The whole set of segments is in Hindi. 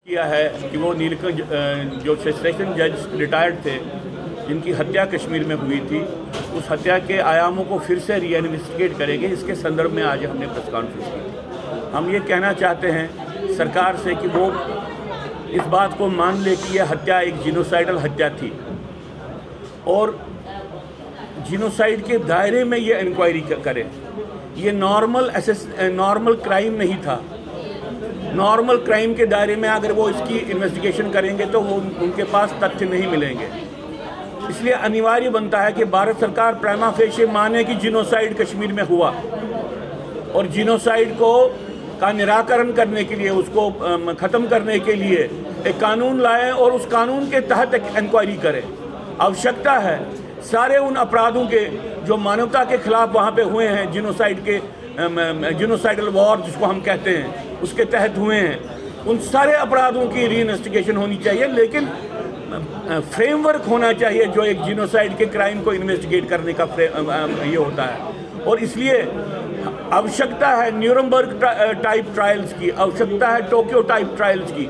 किया है कि वो नीलकंठ जो सेशन जज रिटायर्ड थे, जिनकी हत्या कश्मीर में हुई थी, उस हत्या के आयामों को फिर से रीइन्वेस्टिगेट करेंगे। इसके संदर्भ में आज हमने प्रेस कॉन्फ्रेंस की। हम ये कहना चाहते हैं सरकार से कि वो इस बात को मान ले कि यह हत्या एक जीनोसाइडल हत्या थी और जीनोसाइड के दायरे में ये इंक्वायरी करे। ये नॉर्मल क्राइम नहीं था। नॉर्मल क्राइम के दायरे में अगर वो इसकी इन्वेस्टिगेशन करेंगे तो वो उनके पास तथ्य नहीं मिलेंगे। इसलिए अनिवार्य बनता है कि भारत सरकार प्राइमा फेशिये माने कि जीनोसाइड कश्मीर में हुआ और जीनोसाइड का निराकरण करने के लिए, उसको ख़त्म करने के लिए एक कानून लाए और उस कानून के तहत एक इंक्वायरी करे। आवश्यकता है सारे उन अपराधों के जो मानवता के खिलाफ वहाँ पे हुए हैं, जीनोसाइडल वॉर जिसको हम कहते हैं, उसके तहत हुए हैं, उन सारे अपराधों की रीइन्वेस्टिगेशन होनी चाहिए। लेकिन फ्रेमवर्क होना चाहिए जो एक जीनोसाइड के क्राइम को इन्वेस्टिगेट करने का ये होता है। और इसलिए आवश्यकता है न्यूरमबर्ग टाइप ट्रायल्स की, आवश्यकता है टोक्यो टाइप ट्रायल्स की,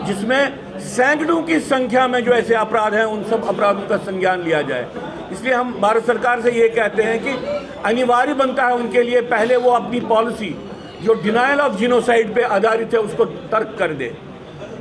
जिसमें सैकड़ों की संख्या में जो ऐसे अपराध हैं उन सब अपराधों का संज्ञान लिया जाए। इसलिए हम भारत सरकार से ये कहते हैं कि अनिवार्य बनता है उनके लिए पहले वो अपनी पॉलिसी जो डिनायल ऑफ जीनोसाइड पे आधारित है उसको तर्क कर दे,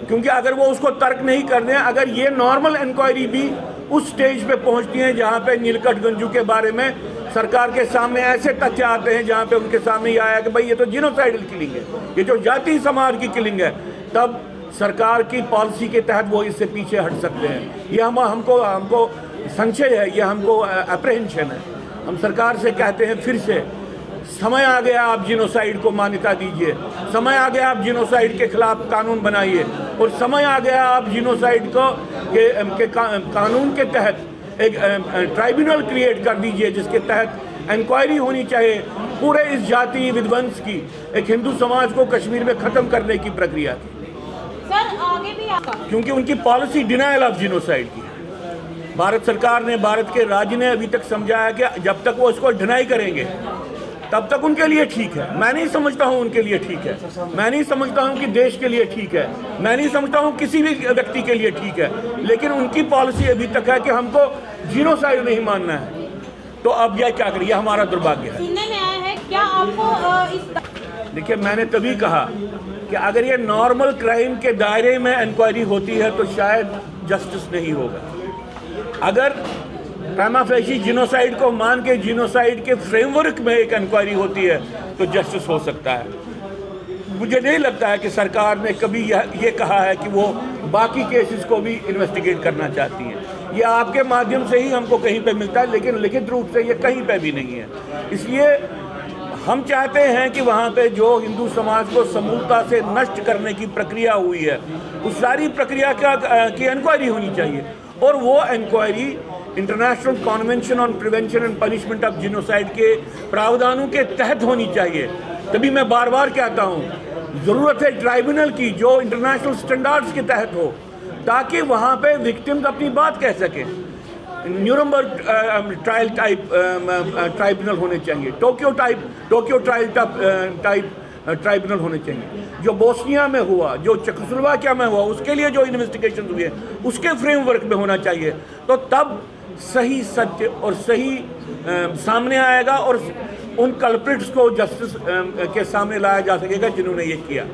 क्योंकि अगर वो उसको तर्क नहीं कर दें, अगर ये नॉर्मल इंक्वायरी भी उस स्टेज पे पहुंचती है जहां पे नीलकंठ गंजू के बारे में सरकार के सामने ऐसे तथ्य आते हैं जहां पे उनके सामने ये आया कि भाई ये तो जीनोसाइडल किलिंग है, ये जो जाति समाज की किलिंग है, तब सरकार की पॉलिसी के तहत वो इससे पीछे हट सकते हैं। ये हमको संशय है, ये हमको अप्रहेंशन है। हम सरकार से कहते हैं फिर से समय आ गया, आप जीनोसाइड को मान्यता दीजिए, समय आ गया आप जीनोसाइड के खिलाफ कानून बनाइए और समय आ गया आप जीनोसाइड के कानून के तहत एक ट्राइब्यूनल क्रिएट कर दीजिए जिसके तहत इंक्वायरी होनी चाहिए पूरे इस जाति विध्वंस की, एक हिंदू समाज को कश्मीर में ख़त्म करने की प्रक्रिया की। सर आगे भी क्योंकि उनकी पॉलिसी डिनायल ऑफ जीनोसाइड की। भारत सरकार ने, भारत के राज्य ने अभी तक समझाया कि जब तक वो इसको डिनाई करेंगे तब तक उनके लिए ठीक है। मैं नहीं समझता हूँ उनके लिए ठीक है, मैं नहीं समझता हूँ कि देश के लिए ठीक है, मैं नहीं समझता हूँ किसी भी व्यक्ति के लिए ठीक है, लेकिन उनकी पॉलिसी अभी तक है कि हमको जीनोसाइड नहीं मानना है। तो अब यह क्या करिए, हमारा दुर्भाग्य है। सुनने में आया है, क्या आपको देखिए, मैंने तभी कहा कि अगर ये नॉर्मल क्राइम के दायरे में इंक्वायरी होती है तो शायद जस्टिस नहीं होगा। अगर प्राइमा फेशी जीनोसाइड को मान के जीनोसाइड के फ्रेमवर्क में एक इंक्वायरी होती है तो जस्टिस हो सकता है। मुझे नहीं लगता है कि सरकार ने कभी ये कहा है कि वो बाकी केसेस को भी इन्वेस्टिगेट करना चाहती है। ये आपके माध्यम से ही हमको कहीं पे मिलता है, लेकिन लिखित रूप से ये कहीं पे भी नहीं है। इसलिए हम चाहते हैं कि वहाँ पे जो हिंदू समाज को समूलता से नष्ट करने की प्रक्रिया हुई है, उस सारी प्रक्रिया की इंक्वायरी होनी चाहिए और वो inquiry international convention on prevention and punishment of genocide के प्रावधानों के तहत होनी चाहिए। तभी मैं बार बार कहता हूँ, ज़रूरत है ट्राइब्यूनल की जो इंटरनेशनल स्टैंडर्ड्स के तहत हो, ताकि वहाँ पे विक्टिम्स अपनी बात कह सकें। न्यूरमबर्ग ट्रायल टाइप ट्राइब्यूनल होने चाहिए, टोक्यो ट्रायल टाइप ट्राइब्यूनल होने चाहिए। जो बोस्निया में हुआ, जो चेकोस्लोवाकिया में हुआ, उसके लिए जो इन्वेस्टिगेशन हुई है उसके फ्रेमवर्क में होना चाहिए। तो तब सही सत्य और सही सामने आएगा और उन कल्प्रिट्स को जस्टिस के सामने लाया जा सकेगा जिन्होंने ये किया।